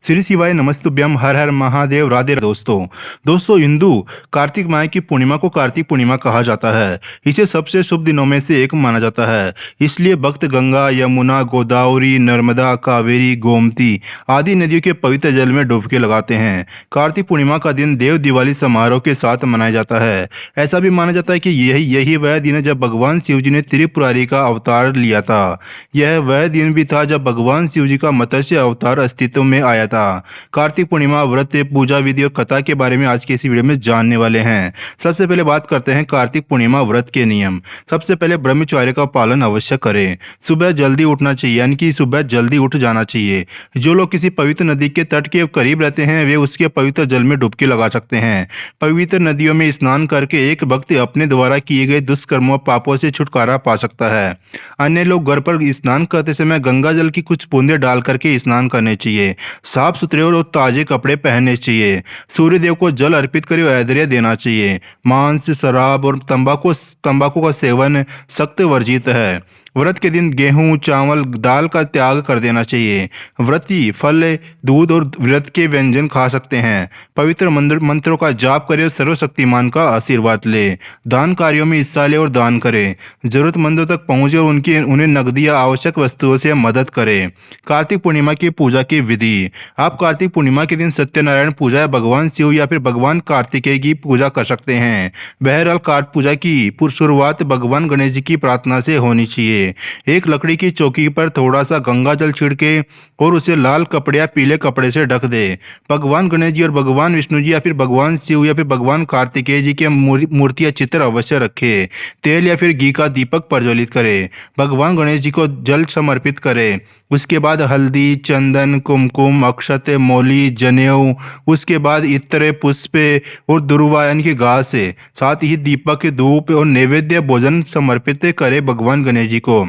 श्री शिवाय नमस्तुभ्यम हर हर महादेव राधे दोस्तों हिंदू कार्तिक माह की पूर्णिमा को कार्तिक पूर्णिमा कहा जाता है। इसे सबसे शुभ दिनों में से एक माना जाता है। इसलिए भक्त गंगा, यमुना, गोदावरी, नर्मदा, कावेरी, गोमती आदि नदियों के पवित्र जल में डुबकी लगाते हैं। कार्तिक पूर्णिमा का दिन देव दिवाली समारोह के साथ मनाया जाता है। ऐसा भी माना जाता है कि यही वह दिन है जब भगवान शिव जी ने त्रिपुरारी का अवतार लिया था। यह वह दिन भी था जब भगवान शिव जी का मत्स्य अवतार अस्तित्व में आया था। कार्तिक पूर्णिमा व्रत, पूजा विधि और कथा के बारे में आज की इस वीडियो में जानने वाले हैं। सबसे पहले बात करते हैं कार्तिक पूर्णिमा व्रत के नियम। सबसे पहले ब्रह्मचर्य का पालन अवश्य करें। सुबह जल्दी उठना चाहिए, यानी कि सुबह जल्दी उठ जाना चाहिए। जो लोग किसी पवित्र नदी के तट के करीब रहते हैं वे उसके पवित्र जल में डुबकी लगा सकते हैं। पवित्र नदियों में स्नान करके एक भक्त अपने द्वारा किए गए दुष्कर्मों पापों से छुटकारा पा सकता है। अन्य लोग घर पर स्नान करते समय गंगा जल की कुछ बूंदें डाल करके स्नान करने चाहिए। साफ सुथरे और ताजे कपड़े पहनने चाहिए। सूर्य देव को जल अर्पित कर अर्घ्य देना चाहिए। मांस, शराब और तंबाकू का सेवन सख्त वर्जित है। व्रत के दिन गेहूं, चावल, दाल का त्याग कर देना चाहिए। व्रती फल, दूध और व्रत के व्यंजन खा सकते हैं। पवित्र मंत्रों का जाप करें और सर्वशक्तिमान का आशीर्वाद ले। दान कार्यों में हिस्सा ले और दान करें। जरूरतमंदों तक पहुंचे और उन्हें नकदी या आवश्यक वस्तुओं से मदद करें। कार्तिक पूर्णिमा की पूजा की विधि। आप कार्तिक पूर्णिमा के दिन सत्यनारायण पूजा या भगवान शिव या फिर भगवान कार्तिकेय की पूजा कर सकते हैं। बहरहाल कार्तिक पूजा की शुरुआत भगवान गणेश जी की प्रार्थना से होनी चाहिए। एक लकड़ी की चौकी पर थोड़ा सा गंगा जल छिड़के और उसे लाल कपड़े या पीले कपड़े से ढक दे। भगवान गणेश जी और भगवान विष्णु जी या फिर भगवान शिव या फिर भगवान कार्तिकेय जी के मूर्ति या चित्र अवश्य रखे। तेल या फिर घी का दीपक प्रज्वलित करे। भगवान गणेश जी को जल समर्पित करे। उसके बाद हल्दी, चंदन, कुमकुम, अक्षत, मौली, जनेऊ, उसके बाद इत्र, पुष्प और दुर्वा यानी कि घास से, साथ ही दीपक, धूप और नैवेद्य भोजन समर्पित करे भगवान गणेश जी को।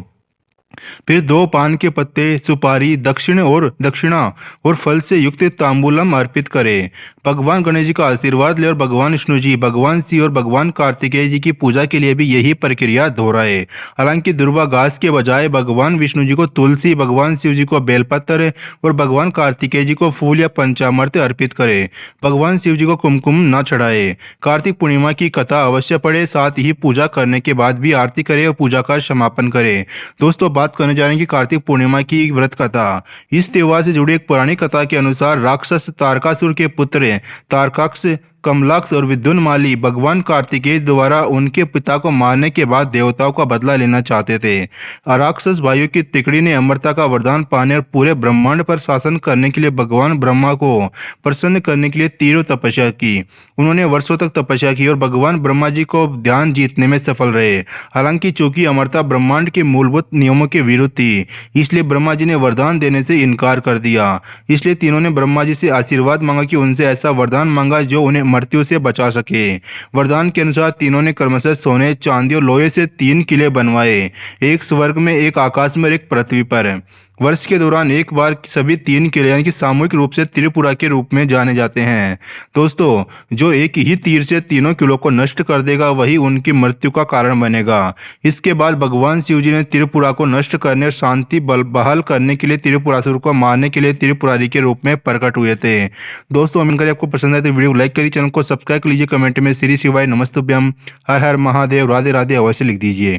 फिर 2 पान के पत्ते, सुपारी, दक्षिणा और फल से युक्त तांबूलम अर्पित करें। भगवान गणेश जी का आशीर्वाद ले और भगवान विष्णु जी, भगवान शिव और भगवान कार्तिकेय जी की पूजा के लिए भी यही प्रक्रिया दोहराए। हालांकि दुर्वा घास के बजाय भगवान विष्णु जी को तुलसी, भगवान शिव जी को बेलपत्र और भगवान कार्तिकेय जी को फूल या पंचामृत अर्पित करें। भगवान शिव जी को कुमकुम न चढ़ाए। कार्तिक पूर्णिमा की कथा अवश्य पढ़े। साथ ही पूजा करने के बाद भी आरती करें और पूजा का समापन करें। दोस्तों बात करने जा रहे हैं कि कार्तिक पूर्णिमा की व्रत कथा। इस त्योहार से जुड़ी एक पुरानी कथा के अनुसार राक्षस तारकासुर के पुत्र तारकाक्ष, कमलाक्ष और विद्युन्माली भगवान कार्तिकेय द्वारा उनके पिता को मारने के बाद देवताओं का बदला लेना चाहते थे। राक्षस भाइयों की तिकड़ी ने अमरता का वरदान पाने और पूरे ब्रह्मांड पर शासन करने के लिए भगवान ब्रह्मा को प्रसन्न करने के लिए तीव्र तपस्या की। उन्होंने वर्षों तक तपस्या की और भगवान ब्रह्मा जी को ध्यान जीतने में सफल रहे। हालांकि चूंकि अमरता ब्रह्मांड के मूलभूत नियमों के विरुद्ध थी, इसलिए ब्रह्मा जी ने वरदान देने से इनकार कर दिया। इसलिए तीनों ने ब्रह्मा जी से आशीर्वाद मांगा कि उनसे ऐसा वरदान मांगा जो उन्हें मृत्यु से बचा सके। वरदान के अनुसार तीनों ने क्रमशः सोने, चांदी और लोहे से 3 किले बनवाए, एक स्वर्ग में, एक आकाश में और एक पृथ्वी पर। वर्ष के दौरान एक बार सभी 3 किले यानी कि सामूहिक रूप से त्रिपुरा के रूप में जाने जाते हैं। दोस्तों जो एक ही तीर से तीनों किलों को नष्ट कर देगा वही उनकी मृत्यु का कारण बनेगा। इसके बाद भगवान शिव जी ने त्रिपुरा को नष्ट करने और शांति बहाल करने के लिए त्रिपुरासुर को मारने के लिए त्रिपुरारी के रूप में प्रकट हुए थे। दोस्तों उम्मीद करें आपको पसंद आए तो वीडियो को लाइक करिए, चैनल को सब्सक्राइब कर लीजिए, कमेंट में श्री शिवाय नमस्तुभ्यम हर हर महादेव राधे राधे अवश्य लिख दीजिए।